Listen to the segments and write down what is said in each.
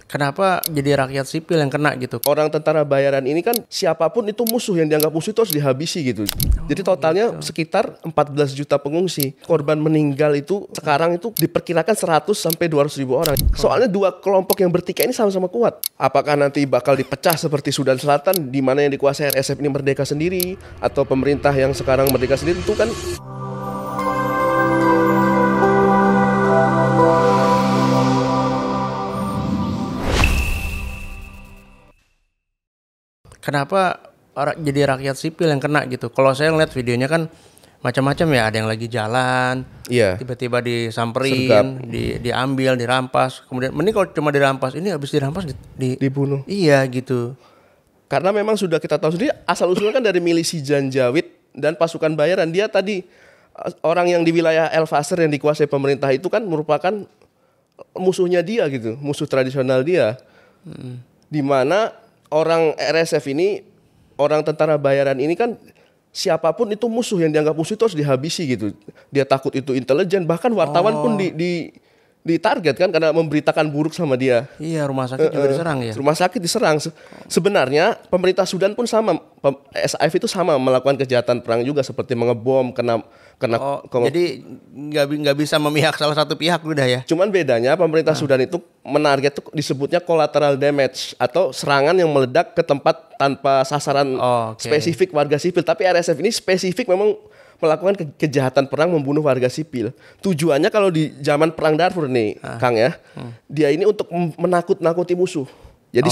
Kenapa jadi rakyat sipil yang kena gitu? Orang tentara bayaran ini kan siapapun itu musuh, yang dianggap musuh itu harus dihabisi gitu. Jadi totalnya sekitar 14 juta pengungsi. Korban meninggal itu sekarang itu diperkirakan 100 sampai 200 ribu orang. Soalnya dua kelompok yang bertikai ini sama-sama kuat. Apakah nanti bakal dipecah seperti Sudan Selatan di mana yang dikuasai RSF ini merdeka sendiri, atau pemerintah yang sekarang merdeka sendiri, itu kan Kenapa jadi rakyat sipil yang kena gitu? Kalau saya ngeliat videonya kan macam-macam ya, ada yang lagi jalan, iya, tiba-tiba disamperin, diambil, dirampas. Kemudian mending kalau cuma dirampas, ini habis dirampas dibunuh. Iya gitu. Karena memang sudah kita tahu sendiri asal usulnya kan dari milisi Janjawid dan pasukan bayaran. Dia tadi orang yang di wilayah El Fasher yang dikuasai pemerintah itu kan merupakan musuhnya dia gitu, musuh tradisional dia. Di mana orang RSF ini, orang tentara bayaran ini kan siapapun itu musuh, yang dianggap musuh itu harus dihabisi gitu. Dia takut itu intelijen, bahkan wartawan pun ditarget kan karena memberitakan buruk sama dia. Iya, rumah sakit juga diserang ya. Rumah sakit diserang. Sebenarnya pemerintah Sudan pun sama, SAF itu sama melakukan kejahatan perang juga seperti mengebom, jadi nggak bisa memihak salah satu pihak udah ya. Cuman bedanya pemerintah Sudan itu menarget itu disebutnya collateral damage atau serangan yang meledak ke tempat tanpa sasaran spesifik warga sipil. Tapi RSF ini spesifik memang melakukan kejahatan perang, membunuh warga sipil. Tujuannya kalau di zaman perang Darfur nih, Kang ya, dia ini untuk menakut-nakuti musuh. Jadi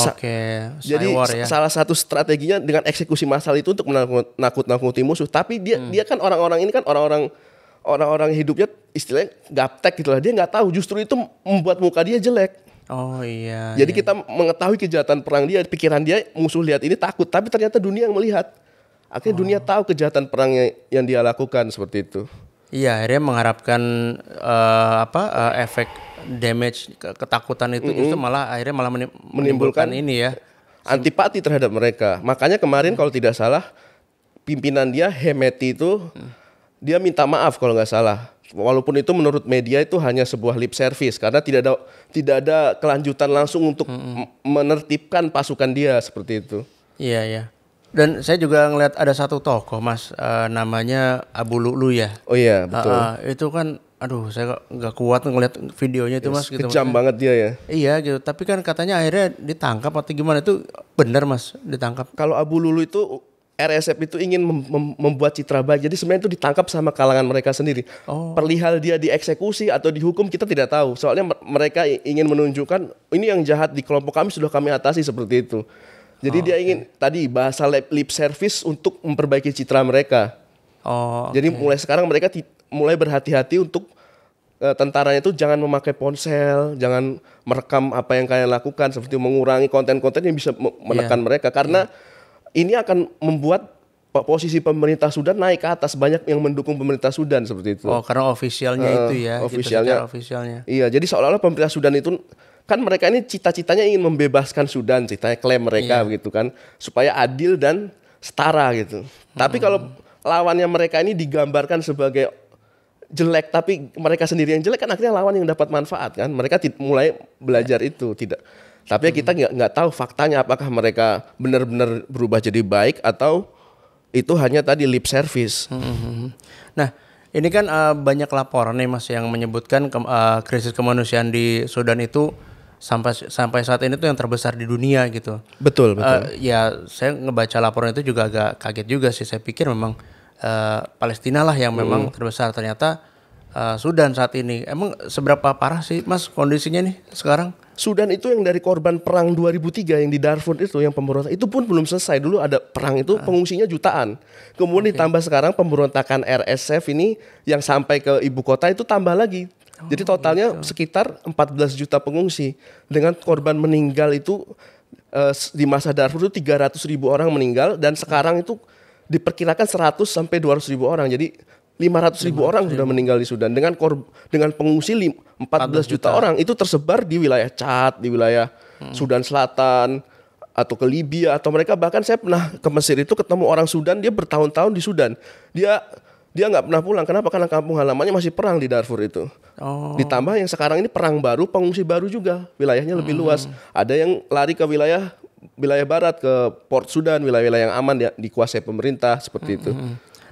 salah satu strateginya dengan eksekusi massal itu untuk menakut-nakuti musuh. Tapi dia kan orang-orang ini kan orang-orang hidupnya istilahnya gaptek gitu lah. Dia nggak tahu justru itu membuat muka dia jelek. Oh iya. Jadi kita mengetahui kejahatan perang dia, pikiran dia musuh lihat ini takut, tapi ternyata dunia yang melihat. Akhirnya dunia tahu kejahatan perangnya yang dia lakukan seperti itu. Iya, akhirnya mengharapkan efek damage, ketakutan itu justru malah menimbulkan ini ya, antipati terhadap mereka. Makanya kemarin kalau tidak salah pimpinan dia Hemeti itu dia minta maaf kalau nggak salah. Walaupun itu menurut media itu hanya sebuah lip service karena tidak ada kelanjutan langsung untuk menertibkan pasukan dia seperti itu. Iya ya. Dan saya juga ngelihat ada satu tokoh Mas, namanya Abu Lu'lu ya. Oh iya betul. Itu kan, aduh saya nggak kuat ngelihat videonya itu Mas. Gitu, kejam banget dia ya. Iya gitu. Tapi kan katanya akhirnya ditangkap atau gimana, itu benar Mas ditangkap? Kalau Abu Lu'lu itu RSF itu ingin membuat citra baik. Jadi sebenarnya itu ditangkap sama kalangan mereka sendiri. Perihal dia dieksekusi atau dihukum kita tidak tahu. Soalnya mereka ingin menunjukkan ini yang jahat di kelompok kami sudah kami atasi seperti itu. Jadi dia ingin tadi bahasa lip service untuk memperbaiki citra mereka. Jadi mulai sekarang mereka mulai berhati-hati untuk tentaranya itu jangan memakai ponsel, jangan merekam apa yang kalian lakukan, seperti mengurangi konten-konten yang bisa menekan mereka. Karena ini akan membuat posisi pemerintah Sudan naik ke atas, banyak yang mendukung pemerintah Sudan seperti itu. Karena ofisialnya itu ya. Ofisialnya. Iya, jadi seolah-olah pemerintah Sudan itu kan mereka ini cita-citanya ingin membebaskan Sudan, ceritanya klaim mereka begitu kan, supaya adil dan setara gitu. Tapi kalau lawannya mereka ini digambarkan sebagai jelek, tapi mereka sendiri yang jelek, kan akhirnya lawan yang dapat manfaat kan. Mereka mulai belajar itu tidak. Tapi kita nggak tahu faktanya apakah mereka benar-benar berubah jadi baik atau itu hanya tadi lip service. Nah, ini kan banyak laporan nih Mas yang menyebutkan krisis kemanusiaan di Sudan itu sampai saat ini tuh yang terbesar di dunia gitu. Betul. Ya saya ngebaca laporan itu juga agak kaget juga sih. Saya pikir memang Palestina lah yang memang terbesar, ternyata Sudan saat ini. Emang seberapa parah sih Mas kondisinya nih sekarang? Sudan itu yang dari korban perang 2003 yang di Darfur itu, yang pemberontakan itu pun belum selesai. Dulu ada perang itu pengungsinya jutaan. Kemudian ditambah sekarang pemberontakan RSF ini yang sampai ke ibu kota itu tambah lagi. Jadi totalnya sekitar 14 juta pengungsi. Dengan korban meninggal itu di masa Darfur itu 300 ribu orang meninggal, dan sekarang itu diperkirakan 100 sampai 200 ribu orang. Jadi 500 ribu orang sudah meninggal di Sudan dengan pengungsi 14 juta orang. Itu tersebar di wilayah Chad, di wilayah Sudan Selatan, atau ke Libya, atau mereka bahkan saya pernah ke Mesir itu ketemu orang Sudan, dia bertahun-tahun di Sudan. Dia Dia nggak pernah pulang. Kenapa? Karena kampung halamannya masih perang di Darfur itu. Ditambah yang sekarang ini perang baru, pengungsi baru juga. Wilayahnya lebih luas. Ada yang lari ke wilayah barat, ke Port Sudan, wilayah-wilayah yang aman dikuasai pemerintah seperti itu.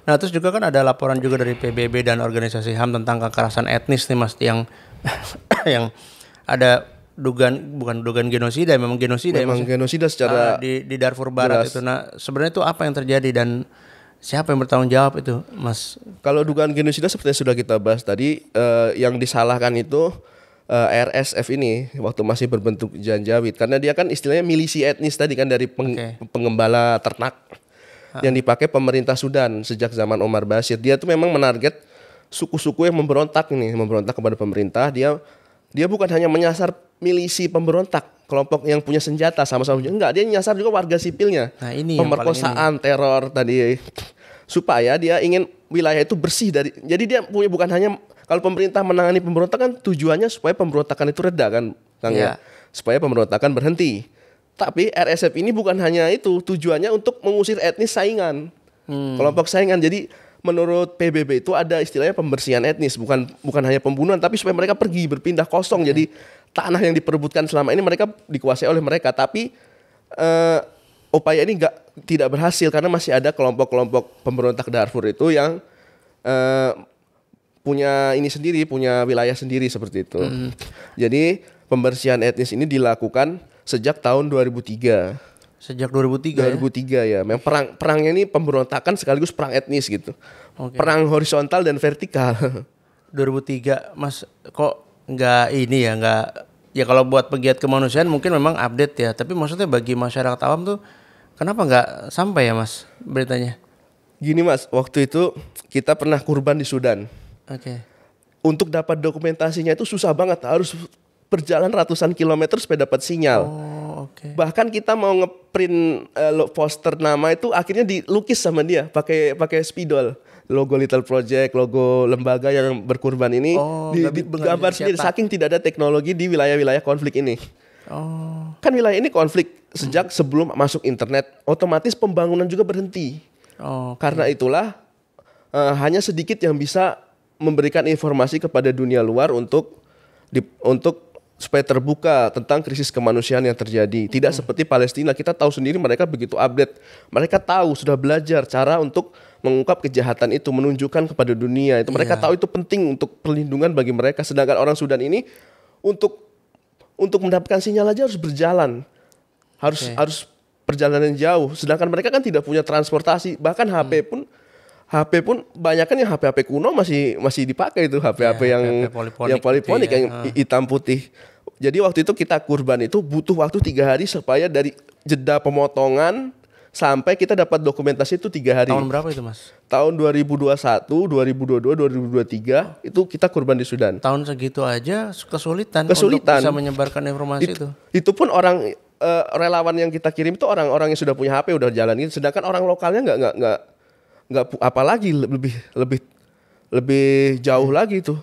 Nah terus juga kan ada laporan juga dari PBB dan organisasi HAM tentang kekerasan etnis nih Mas, yang yang ada bukan dugaan genosida, memang genosida. Memang genosida secara di Darfur Barat jelas. Itu. Nah sebenarnya itu apa yang terjadi dan siapa yang bertanggung jawab itu, Mas? Kalau dugaan genosida seperti yang sudah kita bahas tadi, yang disalahkan itu RSF ini waktu masih berbentuk janjawid, karena dia kan istilahnya milisi etnis tadi kan, dari pengembala ternak yang dipakai pemerintah Sudan sejak zaman Omar Bashir. Dia tuh memang menarget suku-suku yang memberontak kepada pemerintah. Dia bukan hanya menyasar milisi pemberontak, kelompok yang punya senjata sama-sama, enggak, dia nyasar juga warga sipilnya. Nah, ini pemerkosaan, teror tadi, supaya dia ingin wilayah itu bersih dari. Jadi dia punya bukan hanya, kalau pemerintah menangani pemberontakan tujuannya supaya pemberontakan itu reda kan, Kang ya, supaya pemberontakan berhenti. Tapi RSF ini bukan hanya itu, tujuannya untuk mengusir etnis saingan, kelompok saingan. Jadi menurut PBB itu ada istilahnya pembersihan etnis, bukan hanya pembunuhan, tapi supaya mereka pergi, berpindah kosong. Jadi tanah yang diperebutkan selama ini mereka dikuasai oleh mereka, tapi upaya ini tidak berhasil karena masih ada kelompok-kelompok pemberontak Darfur itu yang punya wilayah sendiri seperti itu. Jadi pembersihan etnis ini dilakukan sejak tahun 2003. Sejak 2003 ya. Memang perangnya ini pemberontakan sekaligus perang etnis gitu. Perang horizontal dan vertikal. 2003, Mas, kok nggak kalau buat pegiat kemanusiaan mungkin memang update ya, tapi maksudnya bagi masyarakat awam tuh kenapa nggak sampai ya Mas beritanya? Gini Mas, waktu itu kita pernah kurban di Sudan. Untuk dapat dokumentasinya itu susah banget, harus berjalan ratusan kilometer supaya dapat sinyal. Bahkan kita mau ngeprint poster nama itu akhirnya dilukis sama dia pakai spidol. Logo Little Project, logo lembaga yang berkurban ini digambar sendiri, saking tidak ada teknologi di wilayah-wilayah konflik ini. Kan wilayah ini konflik sejak sebelum masuk internet, otomatis pembangunan juga berhenti. Karena itulah hanya sedikit yang bisa memberikan informasi kepada dunia luar untuk supaya terbuka tentang krisis kemanusiaan yang terjadi. Tidak seperti Palestina, kita tahu sendiri mereka begitu update. Mereka tahu, sudah belajar cara untuk mengungkap kejahatan itu, menunjukkan kepada dunia. Itu mereka tahu itu penting untuk perlindungan bagi mereka. Sedangkan orang Sudan ini untuk mendapatkan sinyal aja harus berjalan. Harus perjalanan jauh. Sedangkan mereka kan tidak punya transportasi, bahkan HP pun banyak kan yang HP kuno masih dipakai itu, HP yang poliponik yang hitam putih. Jadi waktu itu kita kurban itu butuh waktu 3 hari supaya dari jeda pemotongan sampai kita dapat dokumentasi itu 3 hari. Tahun berapa itu Mas? Tahun 2021, 2022, 2023 itu kita kurban di Sudan. Tahun segitu aja kesulitan untuk bisa menyebarkan informasi itu. Itu pun orang relawan yang kita kirim itu orang-orang yang sudah punya HP udah jalan gitu. Sedangkan orang lokalnya nggak, apalagi lebih jauh lagi tuh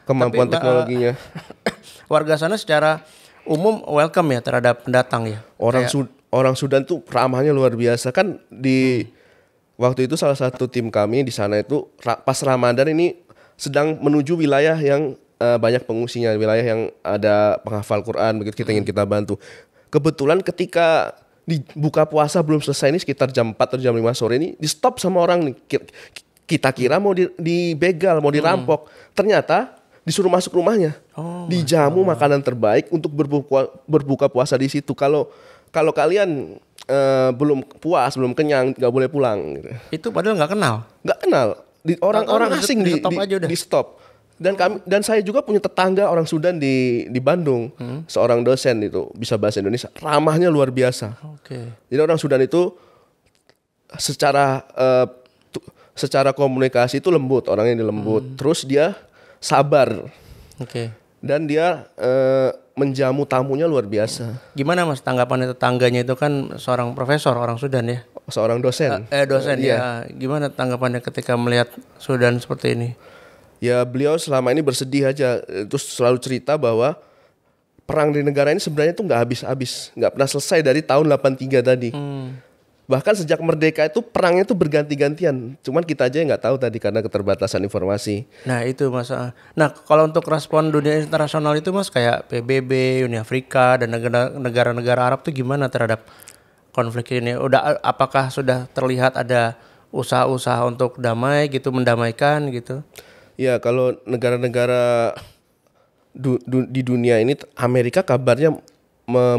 kemampuan teknologinya. Warga sana secara umum welcome ya terhadap pendatang ya. Orang Sudan tuh ramahnya luar biasa kan. Waktu itu salah satu tim kami di sana itu pas Ramadan ini sedang menuju wilayah yang banyak pengungsinya, wilayah yang ada penghafal Quran, begitu kita ingin kita bantu. Kebetulan ketika dibuka puasa belum selesai ini sekitar jam 4 atau jam 5 sore ini di stop sama orang nih. Kita kira mau dibegal, mau dirampok. Ternyata disuruh masuk rumahnya. Dijamu makanan terbaik untuk berbuka puasa di situ. Kalau kalian belum puas, belum kenyang, nggak boleh pulang. Gitu. Itu padahal nggak kenal. Nggak kenal. Orang asing di stop. Dan saya juga punya tetangga orang Sudan di Bandung, seorang dosen itu bisa bahasa Indonesia, ramahnya luar biasa. Jadi orang Sudan itu secara komunikasi itu lembut, orangnya lembut. Terus dia sabar. Dan dia menjamu tamunya luar biasa. Gimana Mas tanggapannya tetangganya itu kan seorang profesor orang Sudan ya? Seorang dosen. Dosen ya. Gimana tanggapannya ketika melihat Sudan seperti ini? Ya beliau selama ini bersedih aja, terus selalu cerita bahwa perang di negara ini sebenarnya tuh nggak habis-habis, nggak pernah selesai dari tahun 83 tadi. Bahkan sejak merdeka itu perangnya itu berganti-gantian. Cuman kita aja yang nggak tahu tadi karena keterbatasan informasi. Nah itu Mas. Nah kalau untuk respon dunia internasional itu Mas kayak PBB, Uni Afrika dan negara-negara Arab tuh gimana terhadap konflik ini? Apakah sudah terlihat ada usaha-usaha untuk damai gitu, mendamaikan gitu? Ya kalau negara-negara di dunia ini, Amerika kabarnya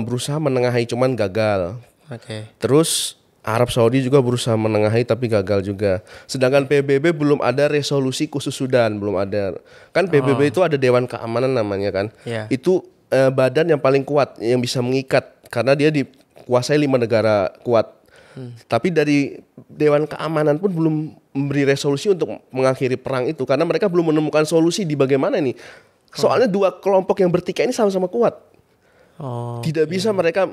berusaha menengahi cuman gagal. Oke. Terus Arab Saudi juga berusaha menengahi tapi gagal juga. Sedangkan PBB belum ada resolusi khusus Sudan, belum ada. Kan PBB itu ada Dewan Keamanan namanya kan. Yeah. Itu badan yang paling kuat yang bisa mengikat karena dia dikuasai 5 negara kuat. Tapi dari Dewan Keamanan pun belum memberi resolusi untuk mengakhiri perang itu karena mereka belum menemukan solusi di bagaimana nih. Soalnya dua kelompok yang bertikai ini sama-sama kuat. Tidak bisa mereka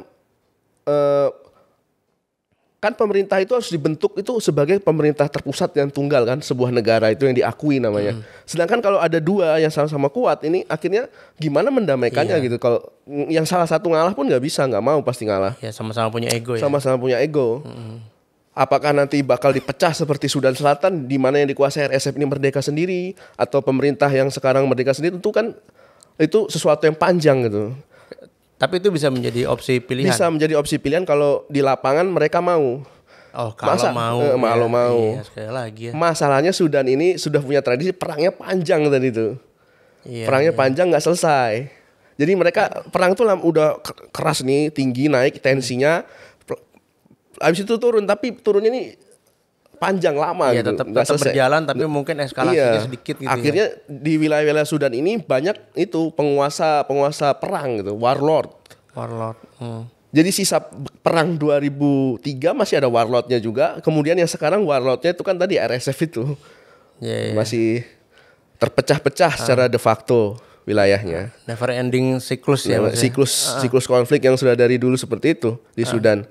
kan pemerintah itu harus dibentuk itu sebagai pemerintah terpusat yang tunggal kan, sebuah negara itu yang diakui namanya. Sedangkan kalau ada dua yang sama-sama kuat ini akhirnya gimana mendamaikannya gitu. Kalau yang salah satu ngalah pun nggak bisa, nggak mau pasti ngalah. Ya sama-sama punya ego ya. Sama-sama punya ego. Apakah nanti bakal dipecah seperti Sudan Selatan di mana yang dikuasai RSF ini merdeka sendiri atau pemerintah yang sekarang merdeka sendiri, tentu kan itu sesuatu yang panjang gitu. Tapi itu bisa menjadi opsi pilihan. Bisa menjadi opsi pilihan kalau di lapangan mereka mau. Oh, kalau mau. Iya, sekali lagi ya. Masalahnya Sudan ini sudah punya tradisi perangnya panjang tadi itu. Iya, perangnya panjang nggak selesai. Jadi mereka perang tuh udah keras nih, tinggi, naik tensinya. Habis itu turun, tapi turunnya ini panjang lama gitu. Tetap berjalan tapi mungkin eskalasinya sedikit gitu. Akhirnya di wilayah-wilayah Sudan ini banyak itu penguasa perang gitu, warlord. Jadi sisa perang 2003 masih ada warlordnya juga. Kemudian yang sekarang warlordnya itu kan tadi RSF itu. Masih terpecah-pecah secara de facto wilayahnya. Never ending siklus ya. Siklus konflik yang sudah dari dulu seperti itu di Sudan.